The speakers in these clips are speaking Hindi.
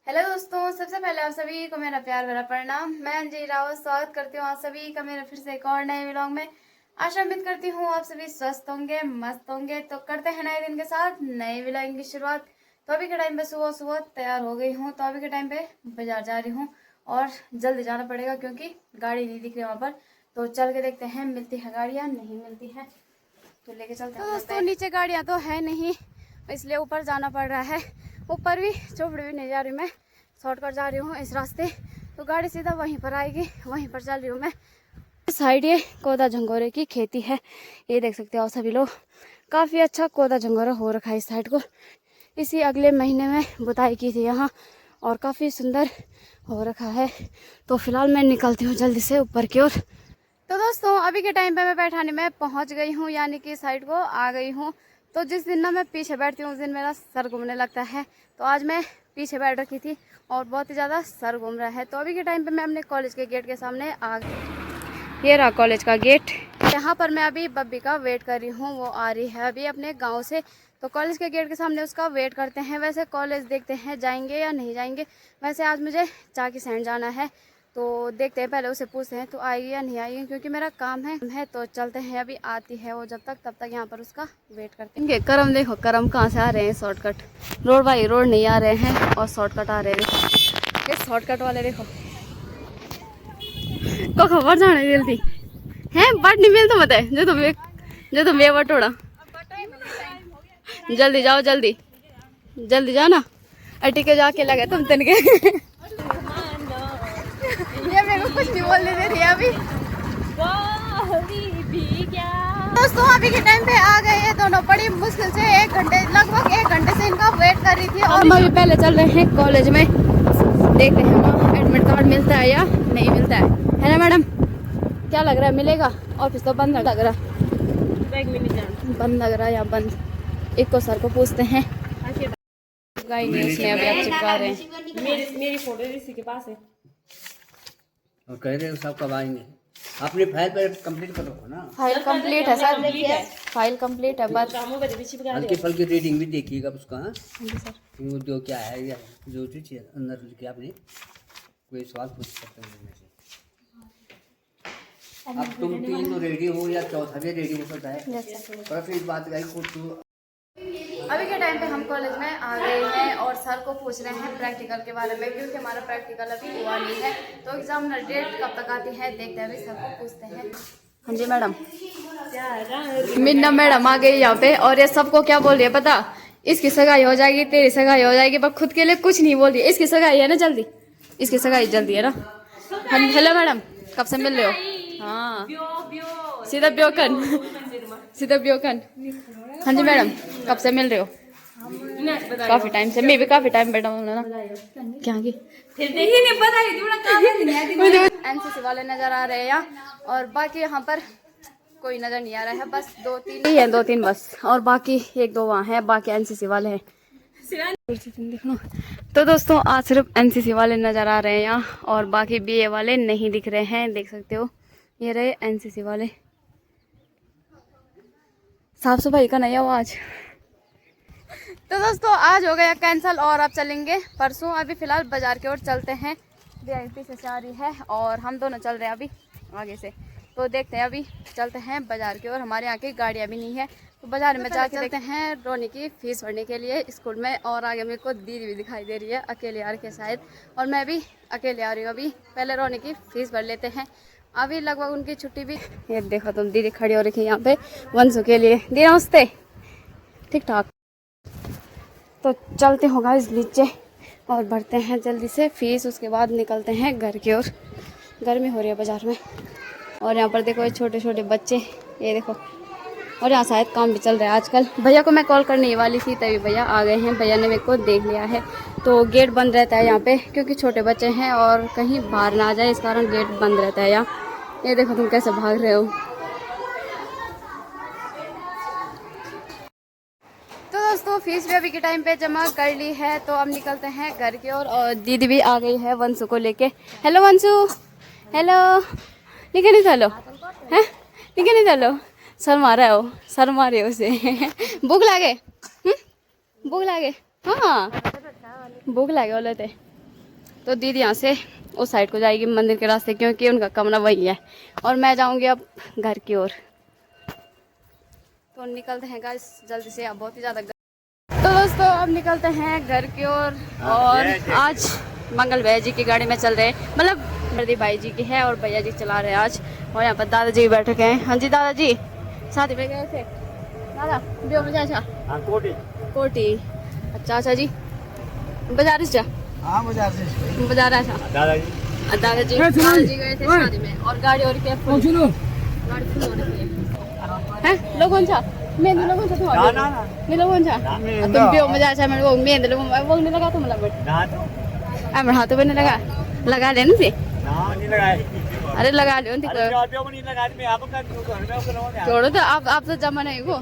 हेलो दोस्तों, सबसे पहले आप सभी को मेरा प्यार भरा प्रणाम। मैं अंजलि रावत स्वागत करती हूँ आप सभी का मेरे फिर से एक और नए व्लॉग में। आशा उम्मीद करती हूँ आप सभी स्वस्थ होंगे, मस्त होंगे। तो करते हैं नए दिन के साथ नए व्लॉग की शुरुआत। तो अभी के टाइम पे सुबह सुबह तैयार हो गई हूँ। तो अभी के टाइम पे बाजार जा रही हूँ और जल्दी जाना पड़ेगा क्योंकि गाड़ी नहीं दिख रही वहाँ पर। तो चल के देखते हैं मिलती है गाड़ियाँ, नहीं मिलती है तो लेके चलते हैं। दोस्तों नीचे गाड़ियाँ तो है नहीं, इसलिए ऊपर जाना पड़ रहा है। ऊपर भी चौपड़ी भी नहीं जा रही, मैं शॉर्टकट जा रही हूँ इस रास्ते। तो गाड़ी सीधा वहीं पर आएगी, वहीं पर चल रही हूँ मैं। इस साइड ये कोदा झंगोरे की खेती है, ये देख सकते हो सभी लोग। काफ़ी अच्छा कोदा झंगोरा हो रखा है इस साइड को। इसी अगले महीने में बुताई की थी यहाँ और काफ़ी सुंदर हो रखा है। तो फिलहाल मैं निकलती हूँ जल्दी से ऊपर की ओर। तो दोस्तों अभी के टाइम पे मैं पैठानी में पहुंच गई हूँ, यानी कि साइड को आ गई हूँ। तो जिस दिन ना मैं पीछे बैठती हूँ उस दिन मेरा सर घूमने लगता है। तो आज मैं पीछे बैठ रखी थी और बहुत ही ज़्यादा सर घूम रहा है। तो अभी के टाइम पे मैं अपने कॉलेज के गेट के सामने आ गई। ये रहा कॉलेज का गेट। यहाँ पर मैं अभी बब्बी का वेट कर रही हूँ, वो आ रही है अभी अपने गाँव से। तो कॉलेज के गेट के सामने उसका वेट करते हैं। वैसे कॉलेज देखते हैं जाएंगे या नहीं जाएंगे। वैसे आज मुझे चाकी सैंड जाना है, तो देखते हैं, पहले उसे पूछते हैं तो आएगी या नहीं आएगी, क्योंकि मेरा काम है। तो चलते हैं, अभी आती है वो जब तक, तब तक यहाँ पर उसका वेट करते हैं। इनके करम देखो, करम कहाँ से आ रहे हैं शॉर्टकट। रोड बाई रोड नहीं आ रहे हैं और शॉर्टकट आ रहे हैं। देखो ये शॉर्टकट वाले देखो को खबर जाने जल्दी है बट नहीं मिलता मत है जो तुम ये बटोड़ा। जल्दी जाओ, जल्दी जल्दी जाओ ना। अटी के जाके लगे तुम तन के ये मेरे को कुछ नहीं बोलने दे रही है अभी। दोस्तों अभी के टाइम पे आ गए हैं दोनों। बड़ी मुश्किल से लगभग एक घंटे से इनका वेट कर रही थी। और हम अभी पहले चल रहे हैं कॉलेज में, देखते हैं वहाँ एडमिट कार्ड मिलता है या नहीं मिलता है ना मैडम? क्या लग रहा है, मिलेगा? ऑफिस तो बंद लग रहा, बंद लग रहा है या बंद। एक को सर को पूछते हैं। गाइड न्यूज़ में अभी आप चिपका रहे हैं। मेरी फोटो इसी के पास है और कह रहे हो सब कब आएंगे? अपनी फाइल पर कंप्लीट करो ना। फाइल कंप्लीट है सर, फाइल कंप्लीट है बस। हल्की फल्की रीडिंग भी देखिएगा उसका। हाँ जी सर। वो जो क्या है या जो चीज अंदर लिखी आपने, कोई सवाल पूछ सकते हैं मेरे से। अब तुम तीन रेडी हो या चौथा भी रेडी हो सकता है, पर फिर बात गई कुछ। अभी के टाइम पे हम कॉलेज में आ गए हैं और सर को पूछ रहे हैं प्रैक्टिकल के बारे में, क्योंकि हमारा प्रैक्टिकल अभी हुआ नहीं है। तो एग्जामिनर डेट कब तक आती है देखते हैं, अभी सर को पूछते हैं। हाँ जी मैडम। मीना मैडम आ गई यहाँ पे और ये सबको क्या बोल रही है पता? इसकी सगाई हो जाएगी, तेरी सगाई हो जाएगी, पर खुद के लिए कुछ नहीं बोल रही है। इसकी सगाई है ना जल्दी, इसकी सगाई जल्दी है ना। हेलो मैडम, कब से मिल रहे हो? हाँ सीधा ब्योकन, सीधा ब्योकन। हाँ जी मैडम, कब से मिल रहे हो? काफी टाइम से, मैं भी काफी टाइम बैठा हूँ ना। क्या की एनसीसी वाले नजर आ रहे हैं यहाँ, और बाकी यहाँ पर कोई नजर नहीं आ रहा है। बस दो तीन ही है, दो तीन बस, और बाकी एक दो वहाँ है, बाकी एनसीसी वाले हैं। तो दोस्तों आज सिर्फ एनसीसी वाले नजर आ रहे हैं यहाँ, और बाकी बीए वाले नहीं दिख रहे हैं। देख सकते हो ये रहे एनसीसी वाले। साफ सफाई का नहीं आवाज। तो दोस्तों आज हो गया कैंसल और अब चलेंगे परसों। अभी फिलहाल बाजार की ओर चलते हैं। वीआईपी से आ रही है और हम दोनों चल रहे हैं अभी आगे से। तो देखते हैं, अभी चलते हैं बाजार की ओर। हमारे यहाँ की गाड़ियाँ भी नहीं है, तो बाजार में जाके देखते हैं रोनी की फीस भरने के लिए स्कूल में। और आगे मेरे को दीदी भी दिखाई दे रही है, अकेले आ रही है शायद, और मैं भी अकेले आ रही हूँ। अभी पहले रोनी की फीस भर लेते हैं, अभी लगभग उनकी छुट्टी भी। ये देखो तुम, दीदी खड़ी हो रखी है यहाँ पे वंशु के लिए। दी नमस्ते। ठीक ठाक। तो चलते होगा इस नीचे और भरते हैं जल्दी से फीस, उसके बाद निकलते हैं घर की ओर। गर्मी हो रही है बाजार में, और यहाँ पर देखो ये छोटे छोटे बच्चे, ये देखो। और यहाँ शायद काम भी चल रहा है आजकल। भैया को मैं कॉल करने वाली थी, तभी भैया आ गए हैं। भैया ने मेरे को देख लिया है। तो गेट बंद रहता है यहाँ पे, क्योंकि छोटे बच्चे हैं और कहीं बाहर ना आ जाए, इस कारण गेट बंद रहता है यहाँ। ये देखो तुम कैसे भाग रहे हो। तो दोस्तों फीस भी अभी के टाइम पे जमा कर ली है, तो अब निकलते हैं घर की ओर। और दीदी भी आ गई है वंशु को लेके। Hello Vanshu, hello. निकल नहीं चलो, है निकल नहीं चलो। शर्मा रहे हो, शर्मा रहे हो उसे। भूख लागे, भूख लागे। हाँ भूख लागे बोले थे। तो दीदी यहाँ से उस साइड को जाएगी मंदिर के रास्ते, क्योंकि उनका कमरा वही है, और मैं जाऊंगी अब घर की ओर। तो निकलते हैं गाइस जल्दी से, अब बहुत ही ज़्यादा। तो दोस्तों अब निकलते हैं घर की ओर, और आज मंगल भैया जी की गाड़ी में चल रहे हैं, मतलब प्रदीप भाई जी की है और भैया जी चला रहे हैं आज। और यहाँ पर दादाजी भी बैठे हैं। हाँ जी दादाजी, शादी में गए थे दादा? बियो में अच्छा कोटी। अच्छा अच्छा जी, बाजार से? हाँ बाजार से। बाजार अच्छा दादाजी गए थे शादी में, और गाड़ी और क्या गाड़ी फुल हो रही है। लोगों सा मेहंदी लोगों सा तुम्हारा नहीं लोगों सा तुम बियो में अच्छा मैं वो मेहंदी लोगों वो नहीं लगा तुम मतलब अब हाथों में नहीं लगा लेने से अरे लगा लो छोड़ो तो आप तो जमा नहीं हो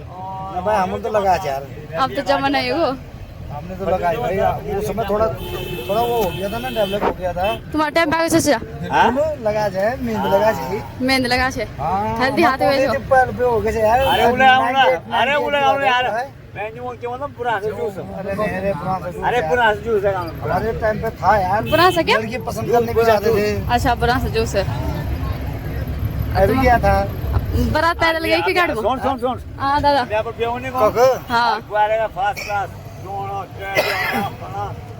भाई, हम तो लगा यार, आप तो जमा नहीं हो। हमने तो लगाई भाई, वो समय थोड़ा वो हो गया था ना, डेवलप हो गया था। तुम्हारा टाइम पागे सच्चा लगा जाए, मेहंदी लगा जाए, मेहंदी लगा छे हल्दी हाथ में जो पर पे हो गए यार। अरे उले यार, मैं जो क्यों ना पूरा जूस, अरे पूरा जूस है हमारे टाइम पे था यार। बुरा सा क्या लड़की पसंद करने भी जाते थे। अच्छा बुरा सा जूस है। अभी क्या था, बारात पैदल गई कि गाड़ी में? सुन हाँ दादा हाँ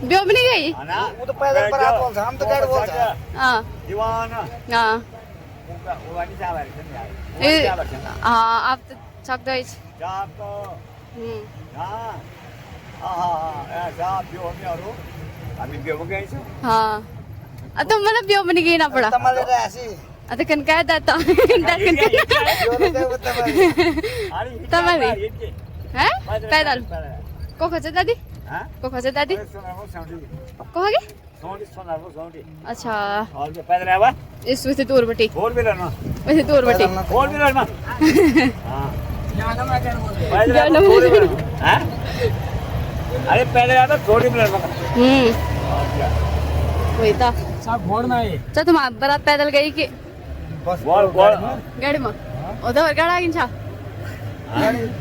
ब्यो में नहीं गई वो तो पैदल बारात बोलता, हम तो गाड़ी बोलता। हाँ हाँ हाँ आप तो छक दो हाँ तो मतलब ब्यो में नहीं गई ना पड़ा तो कन कह देता तमली है पैदल को खचे दादी को खचे दादी को आगे अच्छा इस वैसे दूर बटी वैसे दूर बटी अरे पहले आता थोड़ी मिनट वही था चल तुम बारात पैदल गई कि गाड़ी में उधर गाड़ा किंचा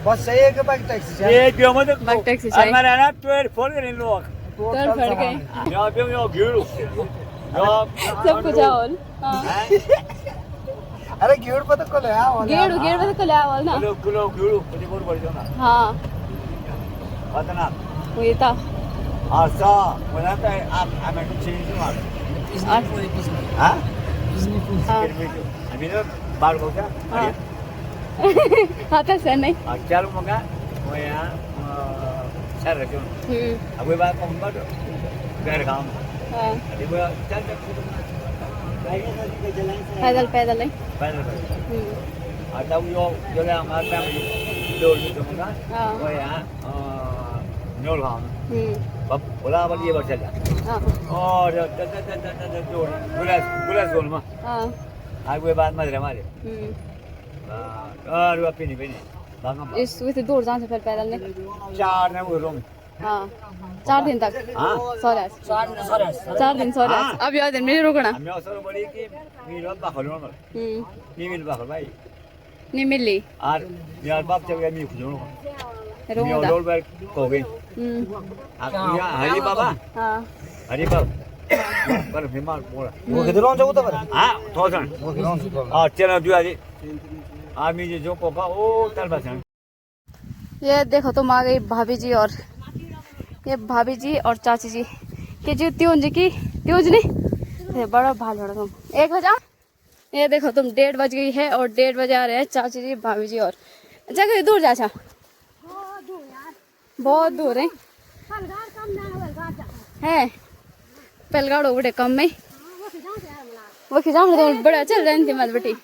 बस सही है कि बाइक टैक्सी चाहिए? ये जो मतलब बाइक टैक्सी चाहिए। हमारे ना ट्वेल फोड़ के नहीं लोग ट्वेल फोड़ के यहाँ पे यो गिरू सब कुछ आओल अरे गिरू पता को ले आओ गिरू पता को ले आओल ना किलो गिरू मुझे बहुत बड़ी ना हाँ पता ना वही था अच्छा बोला था आप हमें कुछ चीज मार हाँ अभी तो बाल को क्या हाँ तो सर नहीं चलो मगा वो यहाँ सर रखो अब वो बात कौन बात घर काम अभी वो चल पैदल पैदल आता वो जो है हमारे फैमिली दो जो मगा वो यहाँ न्योल काम अब बोला अब ये बच्चा जा और जो गुलास गोल में आगे वो बात मत रहे हमारे और वो पीनी इस वैसे दूर जाने से फिर पैदल नहीं 4 ने वो रूम हाँ 4 दिन तक हाँ 4 दिन अब यार दिन में रुकना हम असर बड़ी कि मेरा बाखल नो नहीं मिल बाखल भाई नहीं मिली और यार बाप चल गया मी खुजो रोगा मी डोल बैग को गई आप यहाँ हरी बाबा हाँ हरी बाबा पर बीमार बोला वो किधरों जाऊ तो हाँ थोसन वो किधरों हाँ चलो जुआ जी आदमी जो कोका ओ चल बस ये देखो तुम आ गई भाभी जी, और ये भाभी जी और चाची जी के जी त्योज की त्योज नहीं ये बड़ा भाल बड़ा तुम 1 बजा। ये देखो तुम 1:30 बज गई है और 1:30 बजे आ रहे हैं चाची जी भाभी जी। और जगह दूर जा बहुत दूर है पलगाड़ो बड़े कम में वो खिजा बड़ा चल रहे थे मत बेटी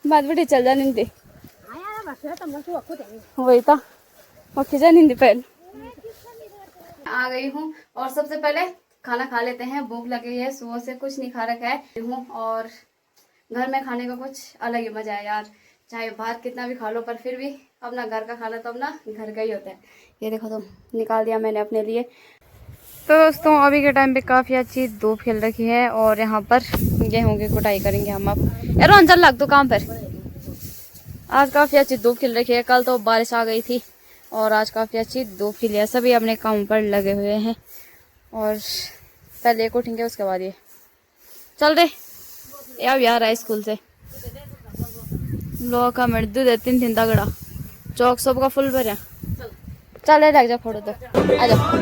मत बेटी चल जाने थे वही था वो खिजा नहीं थी पहले। आ गई हूँ और सबसे पहले खाना खा लेते हैं, भूख लगी है, सुबह से कुछ नहीं खा रखा है हूँ। और घर में खाने का कुछ अलग ही मजा है यार, चाहे बाहर कितना भी खा लो पर फिर भी अपना घर का खाना तो अपना घर का ही होता है। ये देखो तुम निकाल दिया मैंने अपने लिए। तो दोस्तों अभी के टाइम पे काफ़ी अच्छी धूप खिल रखी है और यहाँ पर गेहूँ की कुटाई करेंगे हम अब। यार चल लग तो काम पर आज काफ़ी अच्छी धूप खिल रखी है, कल तो बारिश आ गई थी और आज काफ़ी अच्छी धूप खिली है, सभी अपने काम पर लगे हुए हैं। और पहले एक उठेंगे उसके बाद ये चल रहे अब यार है स्कूल से लोग का मिनट दूध 3-3 तगड़ा चौक सब का फुल भर चल लग जा फोटो तो आ जाओ।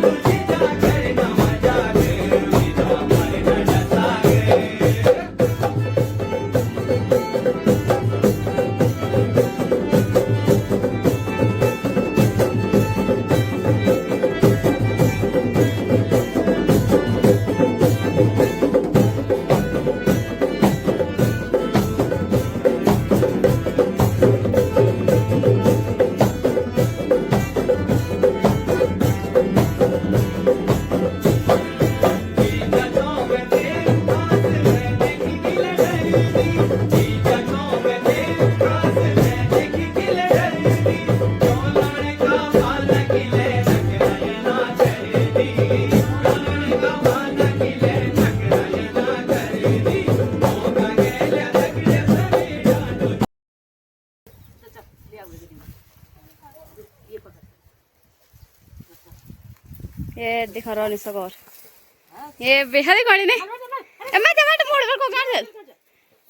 ये दिखा रहा है और ये बेहद गाड़ी ने मैं टमाटर मोड़ पर को कर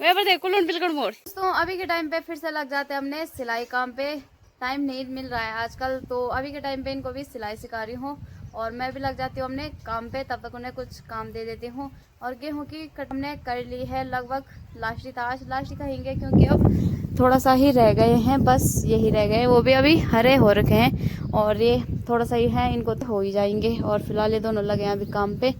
मैं पर देखो लोन बिल्कुल मोड़। दोस्तों अभी के टाइम पे फिर से लग जाते हैं हमने सिलाई काम पे, टाइम नहीं मिल रहा है आजकल, तो अभी के टाइम पे इनको भी सिलाई सिखा रही हूँ और मैं भी लग जाती हूँ हमने काम पे, तब तक उन्हें कुछ काम दे देती हूँ। और गेहूँ की कट हमने कर ली है लगभग, लास्ट था आज लास्ट कहेंगे क्योंकि अब थोड़ा सा ही रह गए हैं, बस यही रह गए, वो भी अभी हरे हो रखे हैं और ये थोड़ा सा ही है, इनको तो हो ही जाएंगे। और फिलहाल ये दोनों लगे हैं अभी काम पे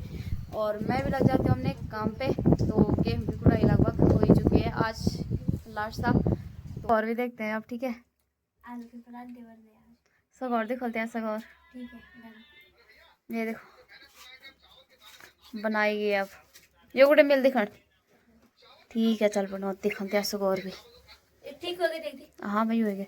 और मैं भी लग जाती हूँ हमने काम पे, तो गेहूँ की कुटाई लगभग हो ही चुकी है, आज लास्ट था तो और भी देखते हैं अब। ठीक है आलू के पराठे बन गए आज। सगौर दिखलते हैं सगौर, ठीक है ये देखो बनाएगी अब ये गोटे मिल दिखण, ठीक है चल बनो दिखलते हैं सगौर भी ठीक हो गए। हाँ भाई हो गए।